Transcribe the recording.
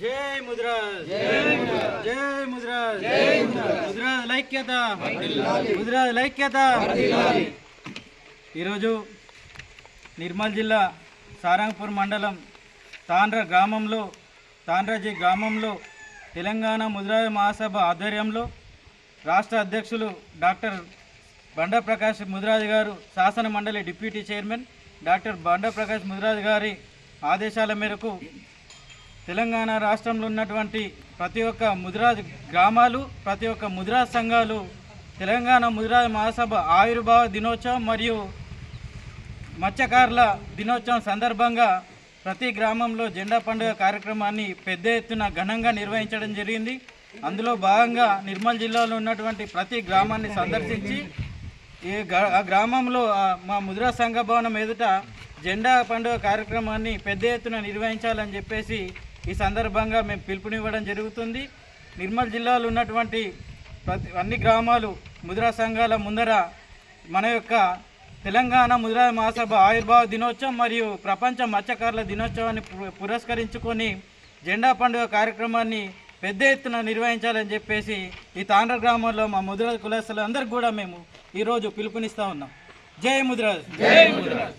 జై ముదిరాజ్, జై ముదిరాజ్, ముదిరాజ్ లైక్యత, ముదిరాజ్ లైక్యత. ఈరోజు నిర్మల్ జిల్లా సారంగపూర్ మండలం తాండ్రాజీ గ్రామంలో తెలంగాణ ముదిరాజ్ మహాసభ ఆధ్వర్యంలో రాష్ట్ర అధ్యక్షులు డాక్టర్ బండా ప్రకాష్ ముదిరాజ్ గారు, శాసన మండలి డిప్యూటీ చైర్మన్ డాక్టర్ బండా ప్రకాష్ ముదిరాజ్ గారి ఆదేశాల మేరకు తెలంగాణ రాష్ట్రంలో ఉన్నటువంటి ప్రతి ఒక్క ముదిరాజ్ గ్రామాలు, ప్రతి ఒక్క ముదిరాజ్ సంఘాలు తెలంగాణ ముదిరాజ్ మహాసభ ఆవిర్భావ దినోత్సవం మరియు మత్స్యకారుల దినోత్సవం సందర్భంగా ప్రతి గ్రామంలో జెండా పండుగ కార్యక్రమాన్ని పెద్ద ఎత్తున ఘనంగా నిర్వహించడం జరిగింది. అందులో భాగంగా నిర్మల్ జిల్లాలో ఉన్నటువంటి ప్రతి గ్రామాన్ని సందర్శించి ఆ గ్రామంలో మా ముదిరాజ్ సంఘ భవనం ఎదుట జెండా పండుగ కార్యక్రమాన్ని పెద్ద ఎత్తున నిర్వహించాలని చెప్పేసి ఈ సందర్భంగా మేము పిలుపునివ్వడం జరుగుతుంది. నిర్మల్ జిల్లాలో ఉన్నటువంటి అన్ని గ్రామాలు ముదిరాజ్ సంఘాల ముందర మన యొక్క తెలంగాణ ముదిరాజ్ మహాసభ ఆవిర్భావ దినోత్సవం మరియు ప్రపంచ మత్స్యకారుల దినోత్సవాన్ని పురస్కరించుకొని జెండా పండుగ కార్యక్రమాన్ని పెద్ద ఎత్తున నిర్వహించాలని చెప్పేసి ఈ తాండ్ర గ్రామంలో మా ముదిరాజ్ కులస్తులు అందరికీ కూడా మేము ఈరోజు పిలుపునిస్తూ ఉన్నాం. జై ముదిరాజ్, జై ముదిరాజ్.